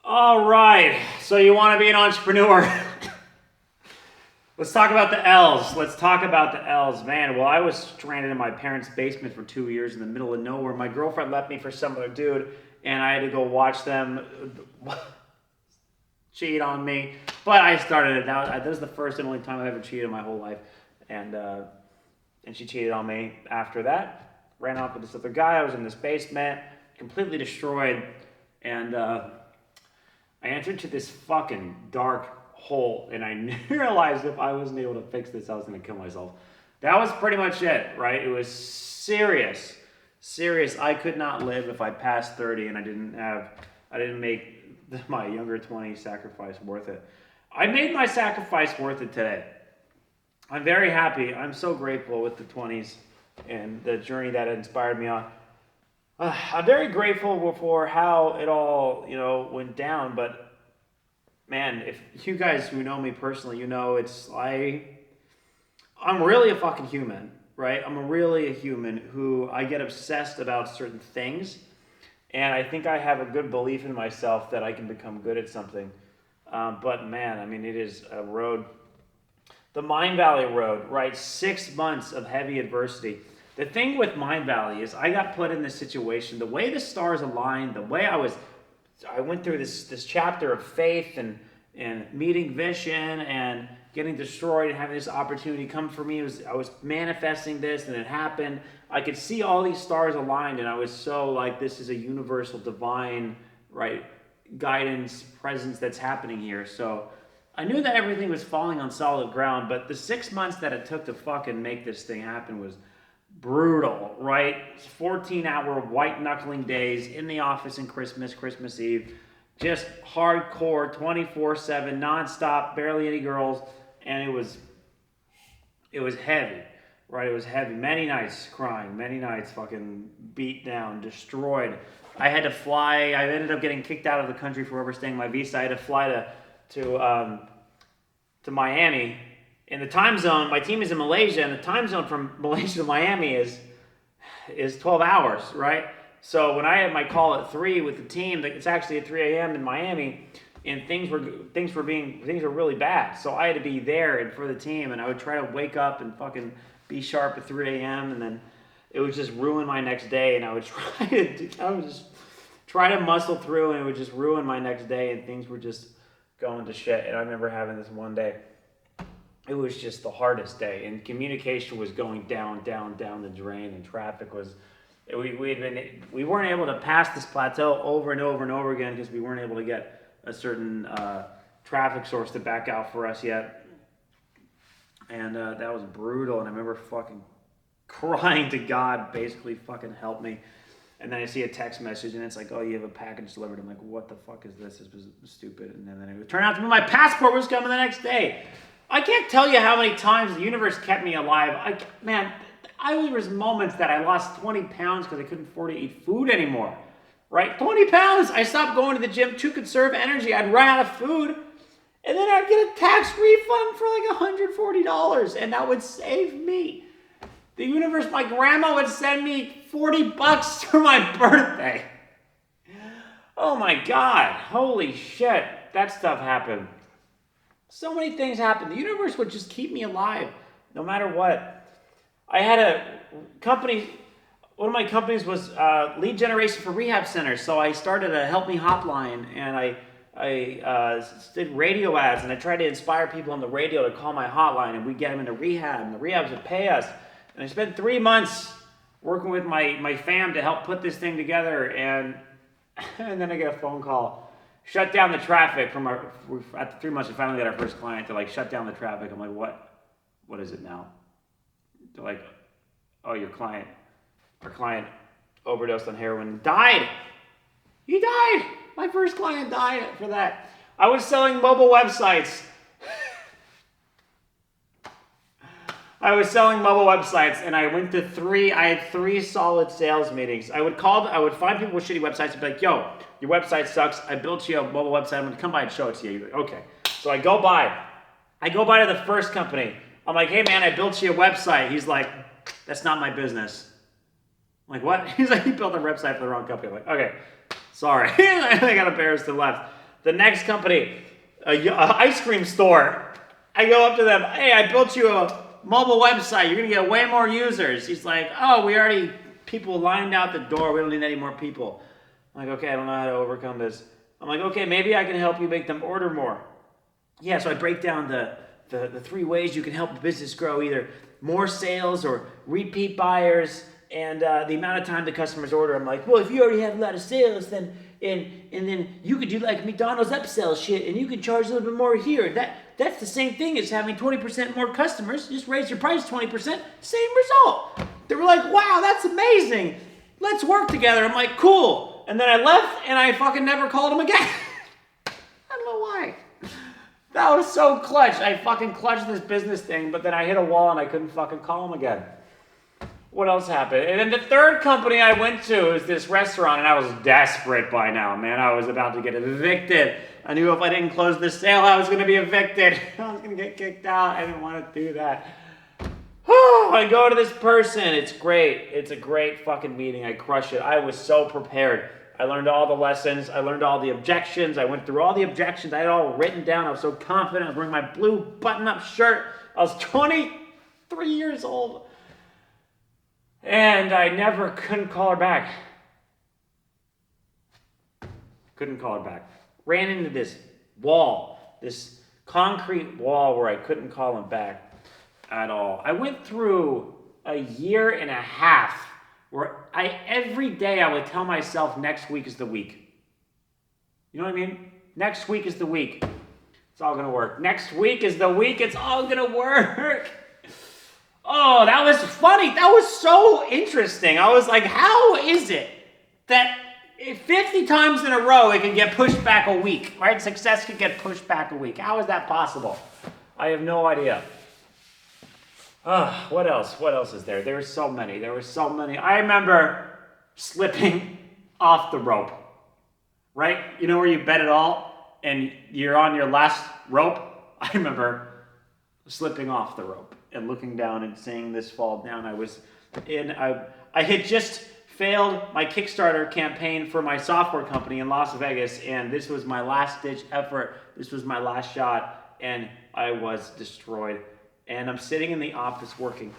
All right, so you want to be an entrepreneur? Let's talk about the L's. Let's talk about the L's. Man, well, I was stranded in my parents' basement for 2 years in the middle of nowhere. My girlfriend left me for some other dude, and I had to go watch them cheat on me. But I started it. That was the first and only time I've ever cheated in my whole life. And she cheated on me after that. Ran off with this other guy. I was in this basement, completely destroyed. And I entered to this fucking dark hole, and I realized if I wasn't able to fix this, I was going to kill myself. That was pretty much it, right? It was serious. I could not live if I passed 30 and I didn't make my younger 20s sacrifice worth it. I made my sacrifice worth it today. I'm very happy. I'm so grateful with the 20s and the journey that it inspired me on. I'm very grateful for how it all, went down. But man, if you guys who know me personally, I'm really a fucking human, right? I'm really a human who I get obsessed about certain things, and I think I have a good belief in myself that I can become good at something. But man, I mean, it is a road. The Mindvalley Road, right? 6 months of heavy adversity. The thing with Mindvalley is I got put in this situation. The way the stars aligned, the way I went through this chapter of faith and meeting vision and getting destroyed and having this opportunity come for me. I was manifesting this and it happened. I could see all these stars aligned, and I was so like, this is a universal divine, right, guidance, presence that's happening here. So I knew that everything was falling on solid ground, but the 6 months that it took to fucking make this thing happen was brutal, right? 14-hour white knuckling days in the office in Christmas Eve, just hardcore 24/7 nonstop, barely any girls, and it was heavy, right? It was heavy. Many nights crying, many nights fucking beat down, destroyed. I had to fly. I ended up getting kicked out of the country for overstaying my visa. I had to fly to Miami. In the time zone, my team is in Malaysia, and the time zone from Malaysia to Miami is 12 hours, right? So when I had my call at 3 with the team, it's actually at 3 a.m. in Miami, and things were really bad. So I had to be there and for the team, and I would try to wake up and fucking be sharp at 3 a.m. and then it would just ruin my next day, and I would just try to muscle through, and it would just ruin my next day, and things were just going to shit. And I remember having this one day. It was just the hardest day, and communication was going down the drain, and traffic was. We weren't able to pass this plateau over and over again because we weren't able to get a certain traffic source to back out for us yet, and that was brutal. And I remember fucking crying to God, basically fucking help me. And then I see a text message, and it's like, oh, you have a package delivered. I'm like, what the fuck is this? This was stupid. And then it would turn out to be my passport was coming the next day. I can't tell you how many times the universe kept me alive. There was moments that I lost 20 pounds because I couldn't afford to eat food anymore, right? 20 pounds. I stopped going to the gym to conserve energy. I'd run out of food, and then I'd get a tax refund for like $140, and that would save me. The universe, my grandma would send me $40 for my birthday. Oh my God, holy shit, that stuff happened. So many things happened. The universe would just keep me alive no matter what. I had a company, one of my companies was lead generation for rehab centers. So I started a Help Me hotline, and I did radio ads, and I tried to inspire people on the radio to call my hotline, and we'd get them into rehab, and the rehabs would pay us. And I spent 3 months working with my fam to help put this thing together, and then I get a phone call. Shut down the traffic after 3 months, we finally got our first client to shut down the traffic. I'm like, what? What is it now? They're like, oh, our client overdosed on heroin and died. He died. My first client died for that. I was selling mobile websites. And I went to I had 3 solid sales meetings. I would find people with shitty websites and be like, yo, your website sucks. I built you a mobile website. I'm going to come by and show it to you. Like, okay. So I go by to the first company. I'm like, hey man, I built you a website. He's like, that's not my business. I'm like, what? He's like, you built a website for the wrong company. I'm like, okay, sorry. I got embarrassed and left. The next company, a ice cream store. I go up to them, hey, I built you a mobile website. You're going to get way more users. He's like, oh, we already, people lined out the door. We don't need any more people. I'm like, okay, I don't know how to overcome this. I'm like, okay, maybe I can help you make them order more. Yeah, so I break down the 3 ways you can help a business grow, either more sales or repeat buyers and the amount of time the customers order. I'm like, well, if you already have a lot of sales, then and then you could do like McDonald's upsell shit and you can charge a little bit more here. That's the same thing as having 20% more customers. Just raise your price 20%, same result. They were like, wow, that's amazing. Let's work together. I'm like, cool. And then I left and I fucking never called them again. I don't know why. That was so clutch. I fucking clutched this business thing, but then I hit a wall and I couldn't fucking call them again. What else happened? And then the third company I went to is this restaurant, and I was desperate by now, man. I was about to get evicted. I knew if I didn't close the sale, I was going to be evicted. I was going to get kicked out. I didn't want to do that. I go to this person. It's great. It's a great fucking meeting. I crush it. I was so prepared. I learned all the lessons. I learned all the objections. I went through all the objections. I had it all written down. I was so confident. I was wearing my blue button-up shirt. I was 23 years old. And I couldn't call her back. Couldn't call her back. Ran into this wall, this concrete wall where I couldn't call him back at all. I went through a year and a half where every day I would tell myself next week is the week. You know what I mean? Next week is the week. It's all gonna work. Next week is the week. It's all gonna work. Oh, that was funny. That was so interesting. I was like, how is it that 50 times in a row it can get pushed back a week, right? Success can get pushed back a week. How is that possible? I have no idea. What else? What else is there? There were so many. I remember slipping off the rope, right? You know where you bet it all and you're on your last rope? I remember slipping off the rope and looking down and seeing this fall down. I had just failed my Kickstarter campaign for my software company in Las Vegas, and this was my last ditch effort. This was my last shot, and I was destroyed. And I'm sitting in the office working,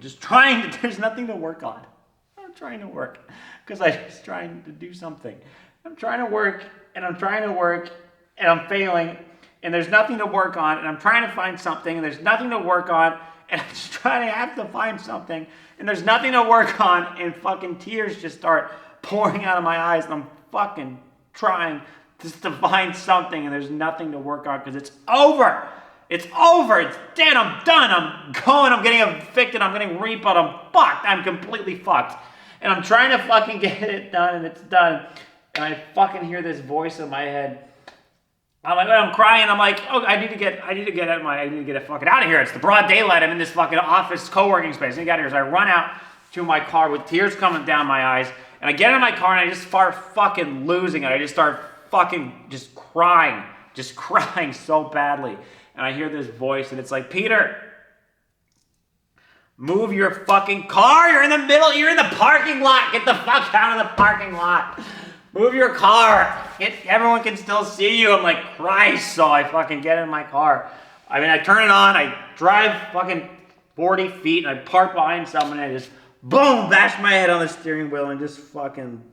just trying to, there's nothing to work on. I'm trying to work because I was trying to do something. I'm trying to work, and I'm I'm failing, and there's nothing to work on, and I'm trying to find something, and there's nothing to work on, and I'm just trying to have to find something, and there's nothing to work on, and fucking tears just start pouring out of my eyes, and I'm fucking trying just to find something, and there's nothing to work on because it's over. It's over. It's dead. I'm done. I'm going. I'm getting evicted. I'm getting repoed. I'm fucked. I'm completely fucked. And I'm trying to fucking get it done, and it's done. And I fucking hear this voice in my head. I'm crying. I'm like, oh, I need to get it fucking out of here. It's the broad daylight. I'm in this fucking office co-working space. I need to get out of here. So I run out to my car with tears coming down my eyes. And I get in my car and I just start fucking losing it. I just start fucking just crying so badly. And I hear this voice and it's like, Peter, move your fucking car. You're in the middle. You're in the parking lot. Get the fuck out of the parking lot. Move your car. Everyone can still see you. I'm like, Christ. So I fucking get in my car. I mean, I turn it on. I drive fucking 40 feet and I park behind someone and I just, boom, bash my head on the steering wheel and just fucking,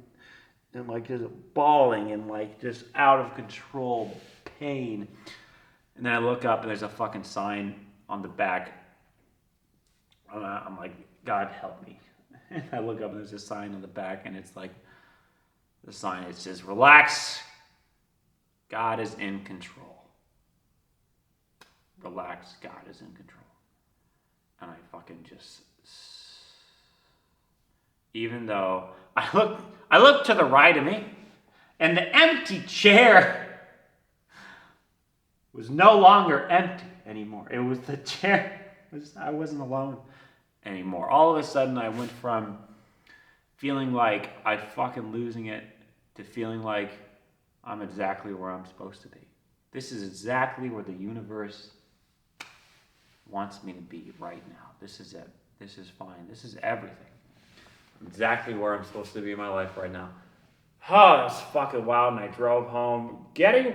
and like just bawling and like just out of control pain. And then I look up and there's a fucking sign on the back. I'm like, God help me. And I look up and there's a sign on the back and it's like, the sign, it says, relax, God is in control. Relax, God is in control. And I fucking just, even though I look to the right of me and the empty chair was no longer empty anymore. It was the chair. I wasn't alone anymore. All of a sudden, I went from feeling like I'm fucking losing it to feeling like I'm exactly where I'm supposed to be. This is exactly where the universe wants me to be right now. This is it. This is fine. This is everything. I'm exactly where I'm supposed to be in my life right now. Oh, that was fucking wild. And I drove home getting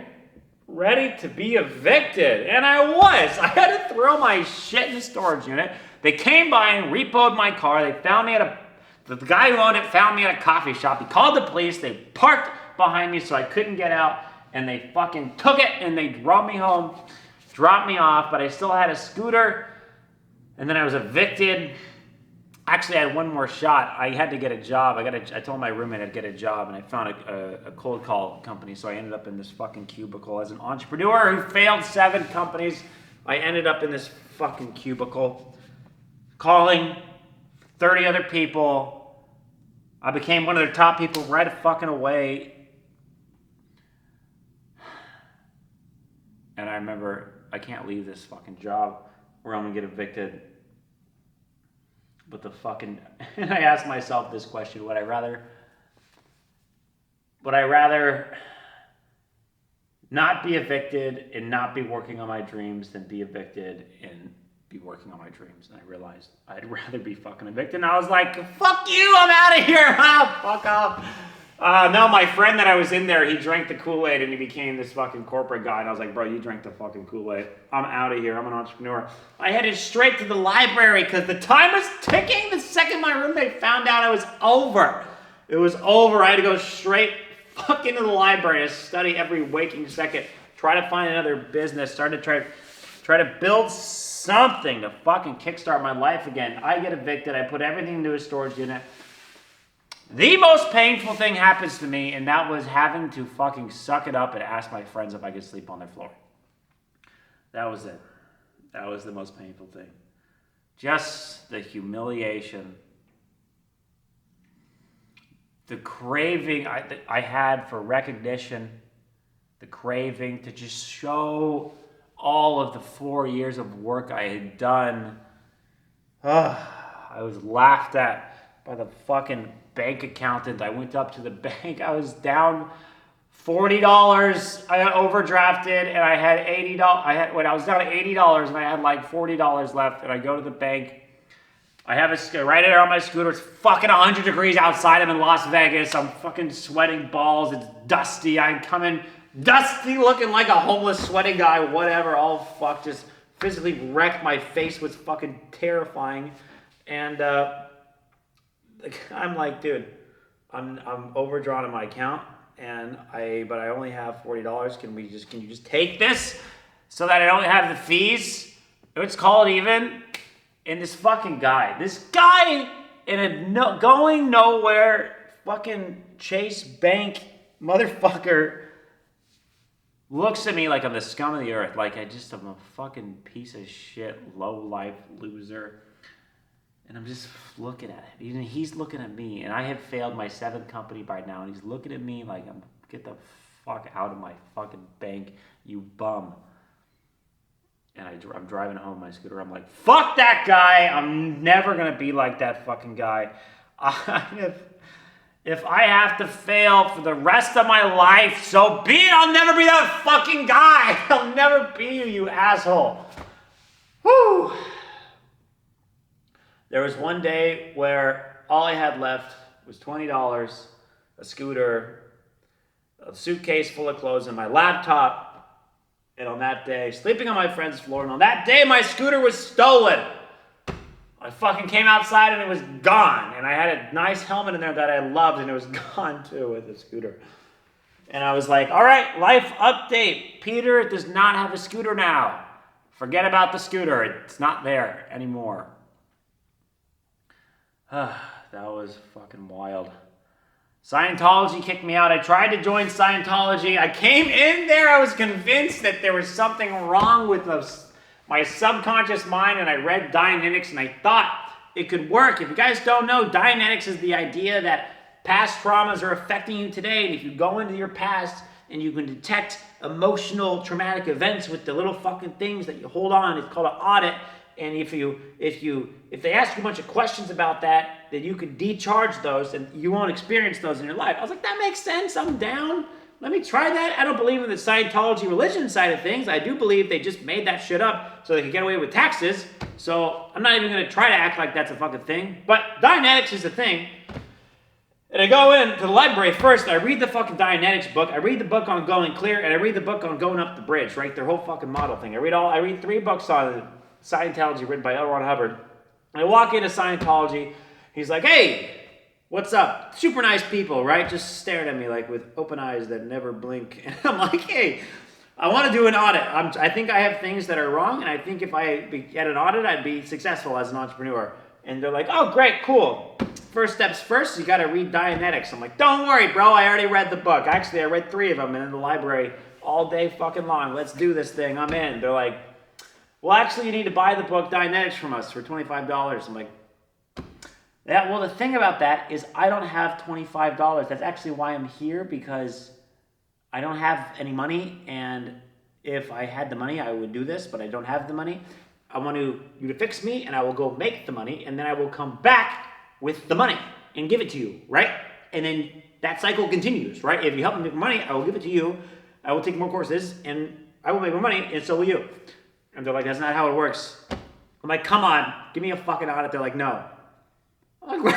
ready to be evicted. And I was. I had to throw my shit in the storage unit. They came by and repoed my car. They found me at the guy who owned it found me at a coffee shop. He called the police. They parked behind me so I couldn't get out. And they fucking took it and they drove me home, dropped me off. But I still had a scooter. And then I was evicted. Actually, I had one more shot. I had to get a job. I told my roommate I'd get a job, and I found a cold call company. So I ended up in this fucking cubicle as an entrepreneur who failed 7 companies. I ended up in this fucking cubicle, calling 30 other people. I became one of their top people right fucking away. And I remember I can't leave this fucking job or I'm gonna get evicted. But the fucking, and I asked myself this question, would I rather not be evicted and not be working on my dreams than be evicted and be working on my dreams? And I realized I'd rather be fucking evicted. And I was like, fuck you, I'm out of here. Fuck off. No, my friend that I was in there, he drank the Kool-Aid and he became this fucking corporate guy. And I was like, bro, you drank the fucking Kool-Aid. I'm out of here. I'm an entrepreneur. I headed straight to the library because the time was ticking. The second my roommate found out, it was over. It was over. I had to go straight fucking to the library to study every waking second. Try to find another business. Try to build something to fucking kickstart my life again. I get evicted. I put everything into a storage unit. The most painful thing happens to me, and that was having to fucking suck it up and ask my friends if I could sleep on their floor. That was it. That was the most painful thing. Just the humiliation. The craving I had for recognition. The craving to just show all of the 4 years of work I had done. I was laughed at by the fucking bank accountant. I went up to the bank. I was down $40. I got overdrafted and I had $80. I was down to $80 and I had like $40 left. And I go to the bank. I have right there on my scooter. It's fucking 100 degrees outside. I'm in Las Vegas. I'm fucking sweating balls. It's dusty. I'm coming dusty, looking like a homeless, sweating guy. Whatever. All fuck. Just physically wrecked. My face was fucking terrifying. And I'm like, dude, I'm overdrawn on my account, but I only have $40. Can you just take this so that I don't have the fees? Let's call it even. And this guy in a going nowhere fucking Chase Bank motherfucker looks at me like I'm the scum of the earth, like I'm a fucking piece of shit, low life loser. And I'm just looking at him. He's looking at me, and I have failed my 7th company by now, and he's looking at me like, get the fuck out of my fucking bank, you bum. And I'm driving home my scooter. I'm like, fuck that guy. I'm never going to be like that fucking guy. If I have to fail for the rest of my life, so be it. I'll never be that fucking guy. I'll never be you asshole. Whew. There was one day where all I had left was $20, a scooter, a suitcase full of clothes, and my laptop. And on that day, sleeping on my friend's floor, and on that day, my scooter was stolen. I fucking came outside and it was gone. And I had a nice helmet in there that I loved, and it was gone too with the scooter. And I was like, all right, life update. Peter does not have a scooter now. Forget about the scooter. It's not there anymore. That was fucking wild. Scientology kicked me out. I tried to join Scientology. I came in there. I was convinced that there was something wrong with my subconscious mind, and I read Dianetics, and I thought it could work. If you guys don't know, Dianetics is the idea that past traumas are affecting you today, and if you go into your past and you can detect emotional traumatic events with the little fucking things that you hold on, it's called an audit. And if they ask you a bunch of questions about that, then you could decharge those and you won't experience those in your life. I was like, that makes sense. I'm down. Let me try that. I don't believe in the Scientology religion side of things. I do believe they just made that shit up so they could get away with taxes. So I'm not even going to try to act like that's a fucking thing. But Dianetics is a thing. And I go into the library first, and I read the fucking Dianetics book, I read the book on Going Clear, and I read the book on Going Up the Bridge, right? Their whole fucking model thing. I read 3 books on Scientology written by L. Ron Hubbard. And I walk into Scientology, he's like, hey, what's up? Super nice people, right? Just staring at me like with open eyes that never blink. And I'm like, hey, I want to do an audit. I think I have things that are wrong, and I think if I get an audit, I'd be successful as an entrepreneur. And they're like, oh, great, cool. First steps first, you got to read Dianetics. I'm like, don't worry, bro. I already read the book. Actually, I read 3 of them in the library all day fucking long. Let's do this thing. I'm in. They're like, well, actually, you need to buy the book Dianetics from us for $25. I'm like, yeah, well, the thing about that is I don't have $25. That's actually why I'm here, because I don't have any money. And if I had the money, I would do this, but I don't have the money. I want you to fix me, and I will go make the money, and then I will come back with the money and give it to you, right? And then that cycle continues, right? If you help me make money, I will give it to you. I will take more courses, and I will make more money, and so will you. And they're like, that's not how it works. I'm like, come on, give me a fucking audit. They're like, no. I'm like,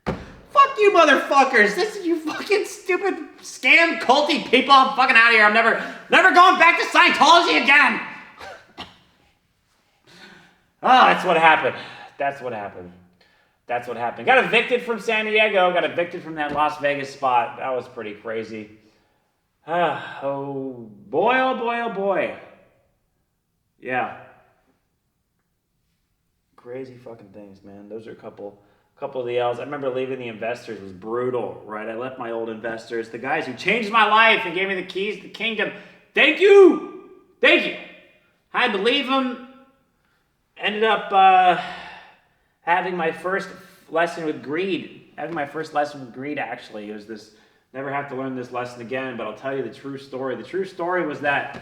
fuck you, motherfuckers. This is you fucking stupid scam culty people. I'm fucking out of here. I'm never going back to Scientology again. That's what happened. That's what happened. Got evicted from San Diego. Got evicted from that Las Vegas spot. That was pretty crazy. Oh boy, oh boy, oh boy. Yeah. Crazy fucking things, man. Those are a couple of the L's. I remember leaving the investors was brutal, right? I left my old investors, the guys who changed my life and gave me the keys to the kingdom. Thank you. I had to leave them. Ended up having my first lesson with greed. Actually. It was this, never have to learn this lesson again, but I'll tell you the true story. The true story was that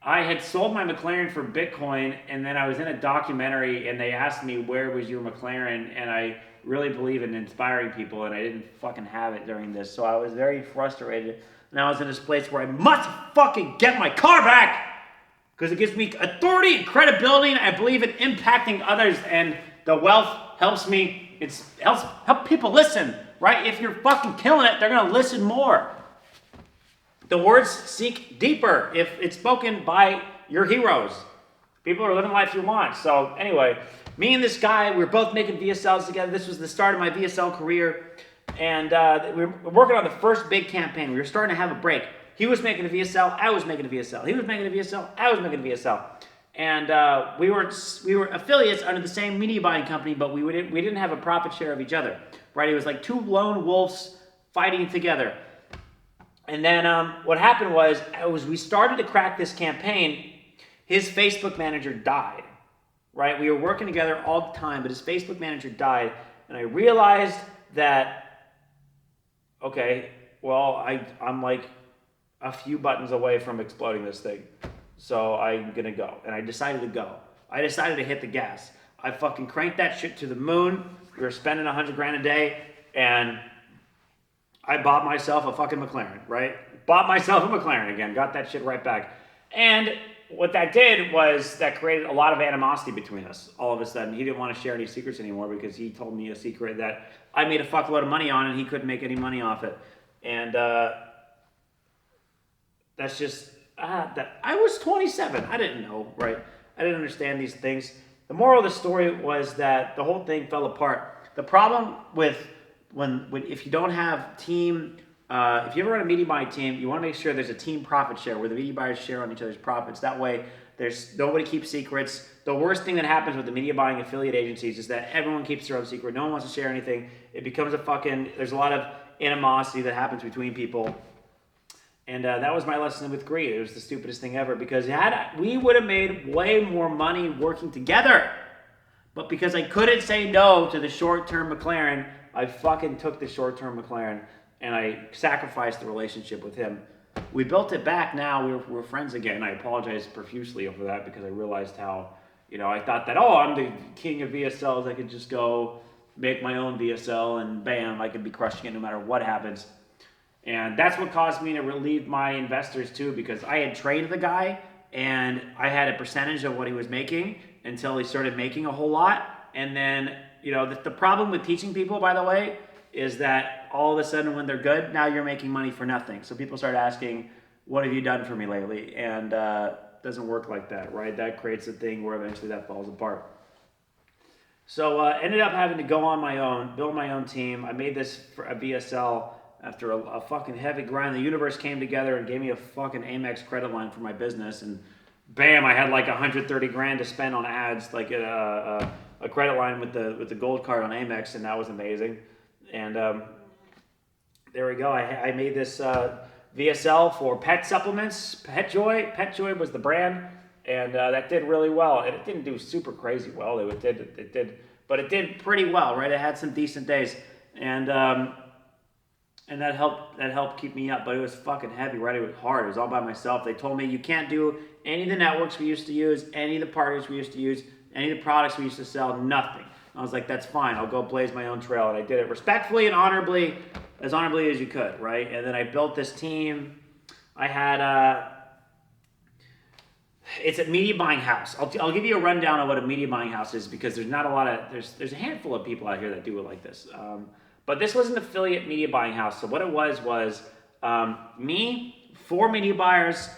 I had sold my McLaren for Bitcoin, and then I was in a documentary, and they asked me, where was your McLaren? And I really believe in inspiring people, and I didn't fucking have it during this. So I was very frustrated, and I was in this place where I must fucking get my car back, because it gives me authority and credibility, and I believe in impacting others, and the wealth helps me. It helps people listen, right? If you're fucking killing it, they're going to listen more. The words seek deeper if it's spoken by your heroes. People are living the life you want. So anyway, me and this guy, we were both making VSLs together. This was the start of my VSL career. And we were working on the first big campaign. We were starting to have a break. He was making a VSL, I was making a VSL. He was making a VSL, I was making a VSL. And we were affiliates under the same media buying company, but we didn't have a profit share of each other, right? It was like 2 lone wolves fighting together. And then what happened was we started to crack this campaign. His Facebook manager died, right? We were working together all the time, but his Facebook manager died. And I realized that, okay, well, I'm like a few buttons away from exploding this thing. So I'm going to go. And I decided to go. I decided to hit the gas. I fucking cranked that shit to the moon. We were spending $100,000 a day, and I bought myself a fucking McLaren, right? Bought myself a McLaren again. Got that shit right back. And what that did was that created a lot of animosity between us. All of a sudden, he didn't want to share any secrets anymore because he told me a secret that I made a fuckload of money on, and he couldn't make any money off it. And that's just that I was 27. I didn't know, right? I didn't understand these things. The moral of the story was that the whole thing fell apart. The problem with if you don't have team, if you ever run a media buying team, you want to make sure there's a team profit share where the media buyers share on each other's profits. That way, there's nobody keeps secrets. The worst thing that happens with the media buying affiliate agencies is that everyone keeps their own secret. No one wants to share anything. It becomes there's a lot of animosity that happens between people. And that was my lesson with greed. It was the stupidest thing ever because we would have made way more money working together. But because I couldn't say no to the short-term McLaren, I fucking took the short-term McLaren and I sacrificed the relationship with him. We built it back now. We're friends again. I apologize profusely over that because I realized how, I thought that, I'm the king of VSLs. I could just go make my own VSL and bam, I could be crushing it no matter what happens. And that's what caused me to relieve my investors too, because I had traded the guy and I had a percentage of what he was making until he started making a whole lot. And then, the problem with teaching people, by the way, is that all of a sudden when they're good, now you're making money for nothing. So people start asking, what have you done for me lately? And it doesn't work like that, right? That creates a thing where eventually that falls apart. So ended up having to go on my own, build my own team. I made this for a VSL after a fucking heavy grind. The universe came together and gave me a fucking Amex credit line for my business, and bam, I had like 130 grand to spend on ads, like a credit line with the gold card on Amex, and that was amazing. And there we go. I made this VSL for pet supplements. PetJoy was the brand, and that did really well. And it didn't do super crazy well. It did, but it did pretty well, right? It had some decent days, and that helped keep me up. But it was fucking heavy, right? It was hard. It was all by myself. They told me you can't do any of the networks we used to use, any of the partners we used to use, any of the products we used to sell, nothing. I was like, that's fine. I'll go blaze my own trail. And I did it respectfully and honorably as you could, right? And then I built this team. I had, it's a media buying house. I'll give you a rundown of what a media buying house is, because there's not a lot of, there's a handful of people out here that do it like this. But this was an affiliate media buying house. So what it was me, 4 media buyers,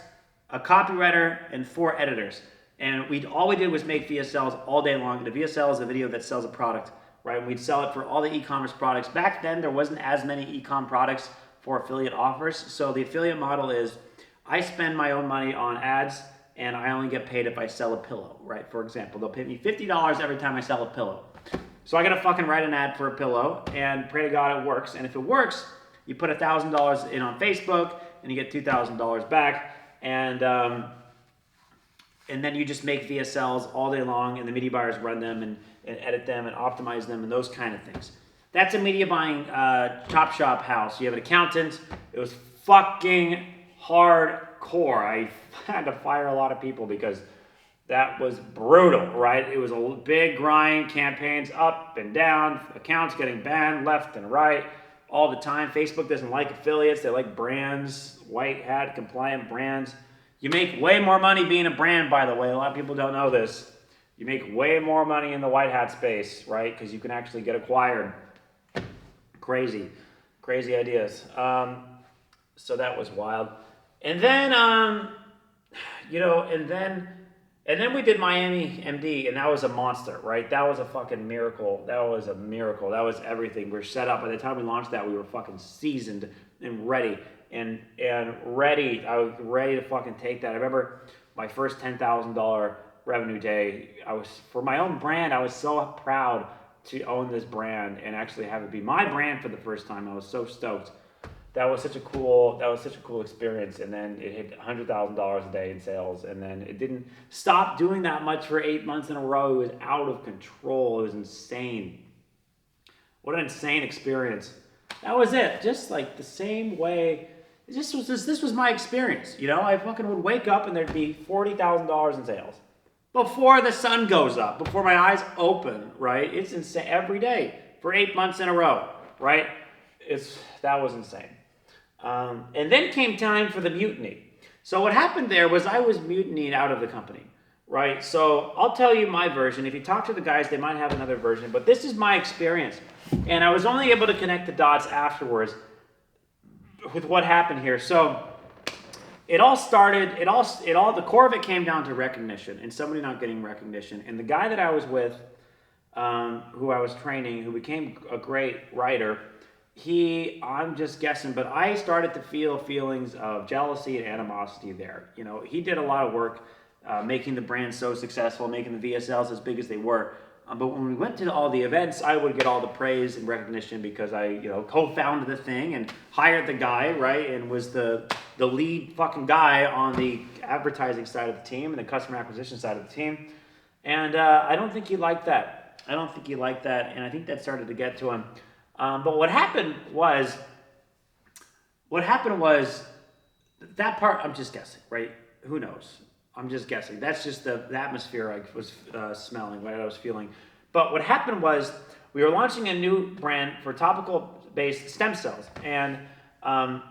a copywriter, and 4 editors. And all we did was make VSLs all day long. The VSL is a video that sells a product, right? And we'd sell it for all the e-commerce products. Back then, there wasn't as many e-com products for affiliate offers. So the affiliate model is I spend my own money on ads, and I only get paid if I sell a pillow, right? For example, they'll pay me $50 every time I sell a pillow. So I gotta fucking write an ad for a pillow and pray to God it works. And if it works, you put $1,000 in on Facebook and you get $2,000 back. And then you just make VSLs all day long, and the media buyers run them and edit them and optimize them and those kind of things. That's a media buying chop shop house. You have an accountant. It was fucking hardcore. I had to fire a lot of people because that was brutal, right? It was a big grind, campaigns up and down, accounts getting banned left and right all the time. Facebook doesn't like affiliates. They like brands, white hat compliant brands. You make way more money being a brand, by the way. A lot of people don't know this. You make way more money in the white hat space, right? Because you can actually get acquired. Crazy ideas. So that was wild. And then, and then we did Miami MD, and that was a monster, right? That was a fucking miracle. That was a miracle. That was everything. We were set up. By the time we launched that, we were fucking seasoned and ready. And ready. I was ready to fucking take that. I remember my first $10,000 revenue day. For my own brand, I was so proud to own this brand and actually have it be my brand for the first time. I was so stoked. That was such a cool experience. And then it hit $100,000 a day in sales. And then it didn't stop doing that much for 8 months in a row. It was out of control. It was insane. What an insane experience. That was it. Just like the same way. This was my experience. You know, I fucking would wake up and there'd be $40,000 in sales before the sun goes up, before my eyes open, right? It's insane every day for 8 months in a row, right? That was insane. And then came time for the mutiny. So what happened there was I was mutinying out of the company, right? So I'll tell you my version. If you talk to the guys, they might have another version, but this is my experience. And I was only able to connect the dots afterwards with what happened here. So the core of it came down to recognition and somebody not getting recognition. And the guy that I was with, who I was training, who became a great writer, I'm just guessing, but I started to feel feelings of jealousy and animosity there. You know, he did a lot of work making the brand so successful, making the VSLs as big as they were. But when we went to all the events, I would get all the praise and recognition because I, co-founded the thing and hired the guy, right? And was the lead fucking guy on the advertising side of the team and the customer acquisition side of the team. And I don't think he liked that. And I think that started to get to him. But what happened was that part, I'm just guessing, right? Who knows? I'm just guessing. That's just the atmosphere I was smelling, what I was feeling. But what happened was we were launching a new brand for topical-based stem cells. And I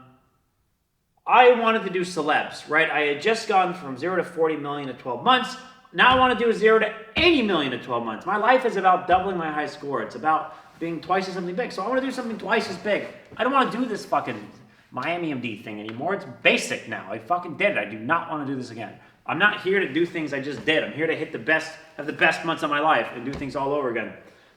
wanted to do celebs, right? I had just gone from 0 to 40 million in 12 months. Now I want to do 0 to 80 million in 12 months. My life is about doubling my high score. It's about being twice as something big. So I want to do something twice as big. I don't want to do this fucking Miami MD thing anymore. It's basic now. I fucking did it. I do not want to do this again. I'm not here to do things I just did. I'm here to have the best months of my life and do things all over again.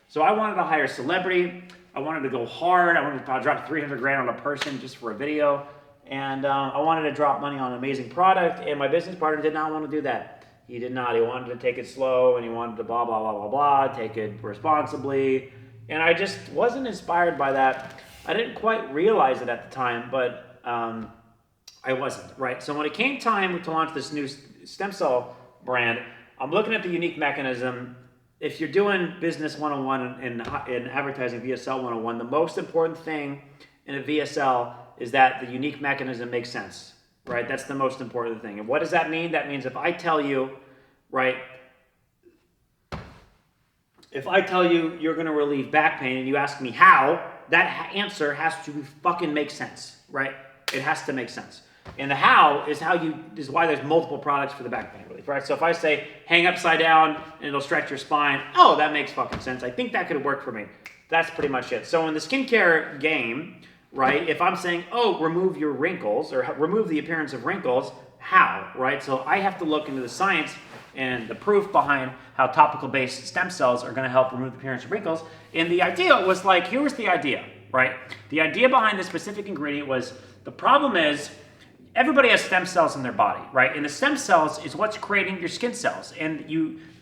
So I wanted to hire a celebrity. I wanted to go hard. I wanted to drop 300 grand on a person just for a video. And I wanted to drop money on an amazing product. And my business partner did not want to do that. He did not. He wanted to take it slow and he wanted to blah, blah, blah, blah, blah, take it responsibly. And I just wasn't inspired by that. I didn't quite realize it at the time, but I wasn't, right? So when it came time to launch this new stem cell brand, I'm looking at the unique mechanism. If you're doing business 101 and advertising VSL 101, the most important thing in a VSL is that the unique mechanism makes sense, right? That's the most important thing. And what does that mean? That means if I tell you, right, if I tell you you're going to relieve back pain and you ask me how, that answer has to fucking make sense, right? It has to make sense. And the how is why there's multiple products for the back pain relief, right? So if I say hang upside down and it'll stretch your spine, oh, that makes fucking sense. I think that could work for me. That's pretty much it. So in the skincare game, right, if I'm saying, oh, remove your wrinkles or remove the appearance of wrinkles, how, right? So I have to look into the science and the proof behind how topical-based stem cells are going to help remove the appearance of wrinkles. And the idea was like, here was the idea, right? The idea behind this specific ingredient was, the problem is, everybody has stem cells in their body, right? And the stem cells is what's creating your skin cells. And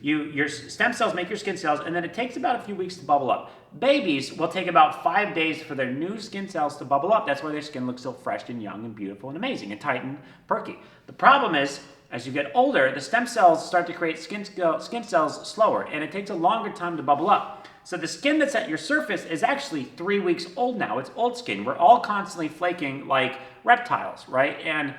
your stem cells make your skin cells, and then it takes about a few weeks to bubble up. Babies will take about 5 days for their new skin cells to bubble up. That's why their skin looks so fresh and young and beautiful and amazing and tight and perky. The problem is, as you get older, the stem cells start to create skin cells slower, and it takes a longer time to bubble up. So the skin that's at your surface is actually 3 weeks old now. It's old skin. We're all constantly flaking like reptiles, right? And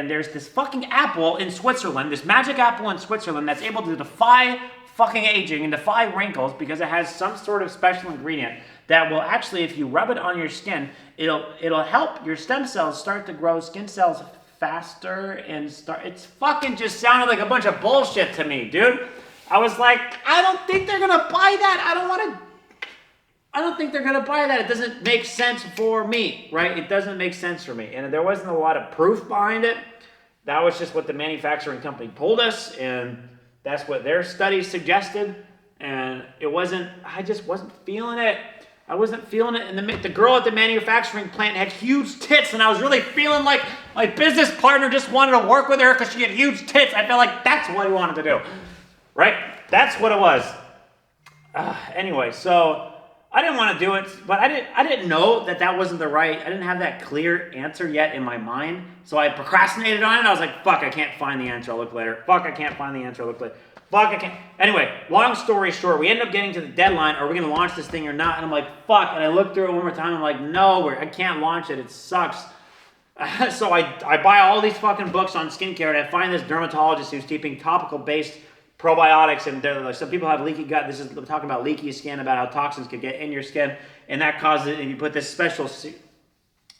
there's this fucking apple in Switzerland, this magic apple in Switzerland that's able to defy fucking aging and defy wrinkles because it has some sort of special ingredient that will actually, if you rub it on your skin, it'll help your stem cells start to grow skin cells faster and it's fucking just sounded like a bunch of bullshit to me, dude. I was like, I don't think they're gonna buy that. I don't think they're gonna buy that. It doesn't make sense for me, right? It doesn't make sense for me. And there wasn't a lot of proof behind it. That was just what the manufacturing company told us, and that's what their studies suggested. And I just wasn't feeling it. I wasn't feeling it. And the girl at the manufacturing plant had huge tits, and I was really feeling like my business partner just wanted to work with her because she had huge tits. I felt like that's what he wanted to do. Right? That's what it was. Anyway, so I didn't want to do it, but I didn't know that wasn't the right, I didn't have that clear answer yet in my mind. So I procrastinated on it. I was like, fuck, I can't find the answer. I'll look later. Fuck, I can't find the answer. I'll look later. Fuck, I can't. Anyway, long story short, we ended up getting to the deadline. Are we going to launch this thing or not? And I'm like, fuck. And I looked through it one more time. I'm like, no, I can't launch it. It sucks. So I buy all these fucking books on skincare, and I find this dermatologist who's keeping topical-based probiotics, and some people have leaky gut. This is talking about leaky skin, about how toxins could get in your skin, and that causes it. And you put this special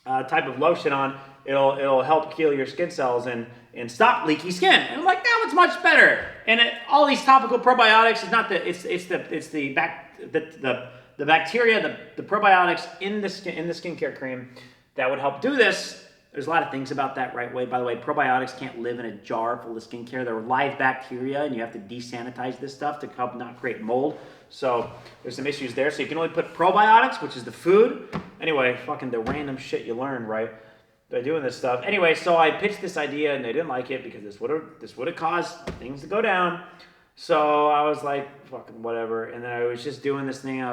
type of lotion on, it'll help heal your skin cells and stop leaky skin. And I'm like, that was much better. And all these topical probiotics is not the bacteria, the probiotics in the skincare cream that would help do this. There's a lot of things about that, right? By the way, probiotics can't live in a jar full of skincare. They're live bacteria, and you have to desanitize this stuff to help not create mold. So there's some issues there. So you can only put probiotics, which is the food. Anyway, fucking the random shit you learn, right, by doing this stuff. Anyway, so I pitched this idea, and they didn't like it because this would have caused things to go down. So I was like, fucking whatever. And then I was just doing this thing.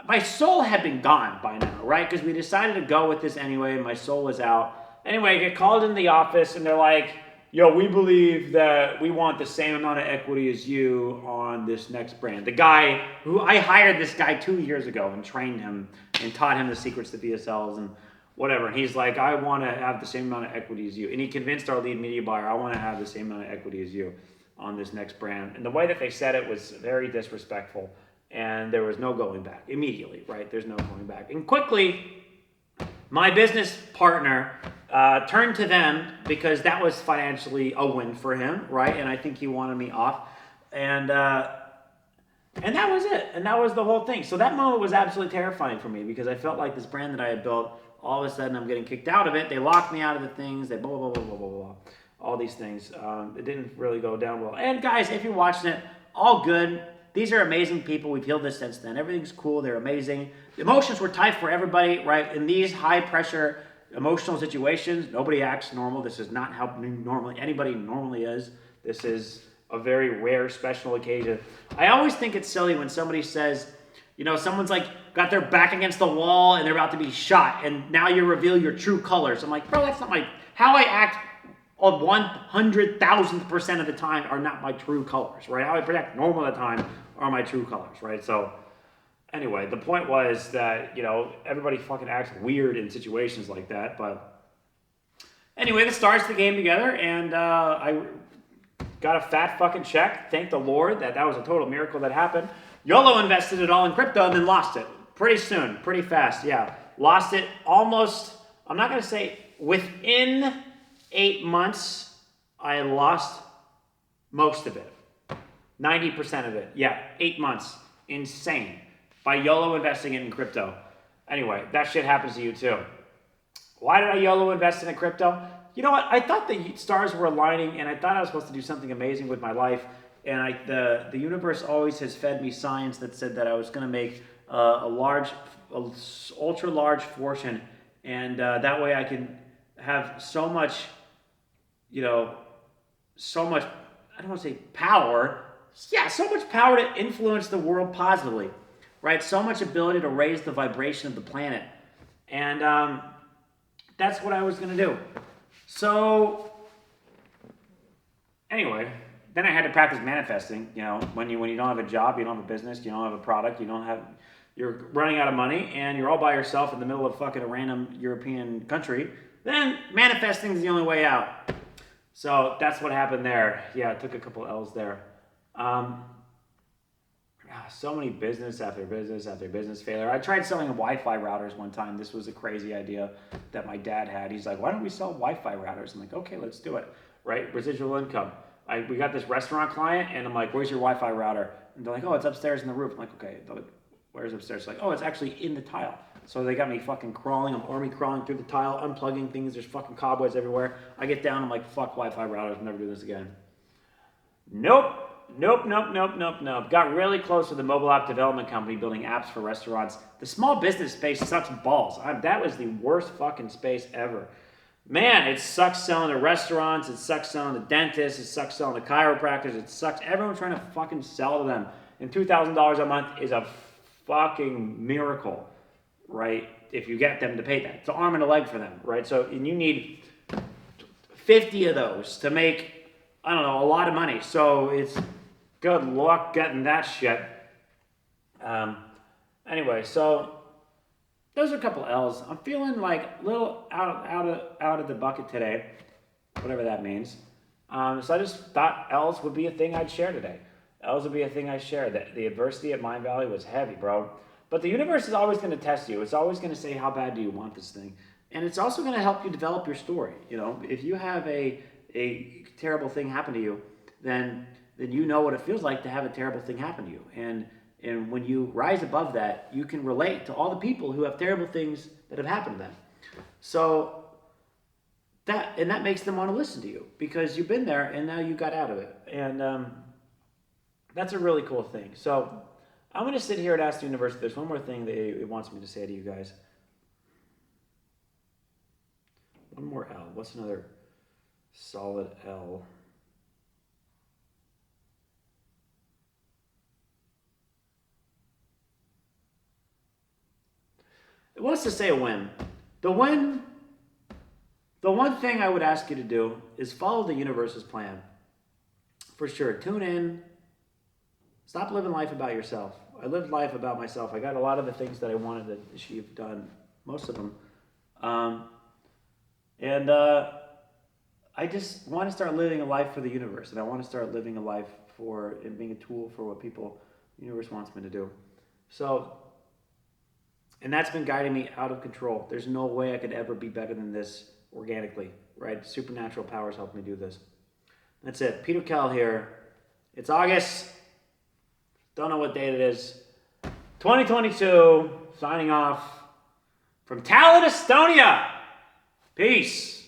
My soul had been gone by now, right? Because we decided to go with this anyway, and my soul was out. Anyway, I get called in the office, and they're like, yo, we believe that we want the same amount of equity as you on this next brand. The guy who I hired this guy 2 years ago and trained him and taught him the secrets to VSLs and whatever. And he's like, I want to have the same amount of equity as you. And he convinced our lead media buyer, I want to have the same amount of equity as you on this next brand. And the way that they said it was very disrespectful. And there was no going back immediately, right? There's no going back. And quickly, my business partner turned to them because that was financially a win for him, right? And I think he wanted me off. And And that was it. And that was the whole thing. So that moment was absolutely terrifying for me because I felt like this brand that I had built, all of a sudden I'm getting kicked out of it. They locked me out of the things. They blah, blah, blah, blah, blah, blah. All these things. It didn't really go down well. And guys, if you're watching it, all good. These are amazing people. We've healed this since then. Everything's cool. They're amazing. The emotions were tight for everybody, right? In these high pressure emotional situations, nobody acts normal. This is not how normally anybody normally is. This is a very rare, special occasion. I always think it's silly when somebody says, you know, someone's like got their back against the wall and they're about to be shot, and now you reveal your true colors. I'm like, bro, that's not my how I act. On 100,000% of the time are not my true colors, right? How I project normal of the time are my true colors, right? So anyway, the point was that, you know, everybody fucking acts weird in situations like that. But anyway, the Stars the game together, and I got a fat fucking check. Thank the Lord that was a total miracle that happened. YOLO invested it all in crypto and then lost it pretty soon, pretty fast. Yeah, lost it almost, I'm not going to say within 8 months, I lost most of it. 90% of it. Yeah, 8 months. Insane. By YOLO investing in crypto. Anyway, that shit happens to you too. Why did I YOLO invest in crypto? You know what? I thought the stars were aligning, and I thought I was supposed to do something amazing with my life. And the universe always has fed me signs that said that I was going to make ultra large fortune, and that way I can have so much, you know, so much, I don't want to say power. Yeah, so much power to influence the world positively, right? So much ability to raise the vibration of the planet. And that's what I was going to do. So, anyway, then I had to practice manifesting. You know, when you don't have a job, you don't have a business, you don't have a product, you're running out of money, and you're all by yourself in the middle of fucking a random European country, then manifesting is the only way out. So that's what happened there. Yeah, I took a couple L's there. So many business after business after business failure. I tried selling Wi-Fi routers one time. This was a crazy idea that my dad had. He's like, why don't we sell Wi-Fi routers? I'm like, okay, let's do it. Right? Residual income. We got this restaurant client, and I'm like, where's your Wi-Fi router? And they're like, oh, it's upstairs in the roof. I'm like, okay, where's upstairs? Like, oh, it's actually in the tile. So they got me fucking crawling. I'm army crawling through the tile, unplugging things. There's fucking cobwebs everywhere. I get down. I'm like, fuck Wi-Fi routers. I'll never do this again. Nope. Got really close with the mobile app development company building apps for restaurants. The small business space sucks balls. That was the worst fucking space ever. Man, it sucks selling to restaurants. It sucks selling to dentists. It sucks selling to chiropractors. It sucks everyone trying to fucking sell to them. And $2,000 a month is a fucking miracle, right? If you get them to pay that. It's an arm and a leg for them, right? So, and you need 50 of those to make, I don't know, a lot of money. So it's good luck getting that shit. Anyway, so those are a couple L's. I'm feeling like a little out of the bucket today, whatever that means. So I just thought L's would be a thing I'd share today. L's would be a thing I share. The adversity at Mindvalley was heavy, bro. But the universe is always going to test you. It's always going to say, how bad do you want this thing? And it's also going to help you develop your story. You know, if you have a terrible thing happen to you, then you know what it feels like to have a terrible thing happen to you. And when you rise above that, you can relate to all the people who have terrible things that have happened to them. So that makes them want to listen to you because you've been there and now you got out of it. And that's a really cool thing. So I'm going to sit here and ask the universe. There's one more thing that it wants me to say to you guys. One more L. What's another solid L? It wants to say a win. The one thing I would ask you to do is follow the universe's plan. For sure. Tune in. Stop living life about yourself. I lived life about myself. I got a lot of the things that I wanted to achieve done. Most of them. I just want to start living a life for the universe. And I want to start living a life and being a tool for what the universe wants me to do. So, and that's been guiding me out of control. There's no way I could ever be better than this organically, right? Supernatural powers help me do this. That's it. Peter Kell here. It's August. Don't know what date it is. 2022. Signing off from Tallinn, Estonia. Peace.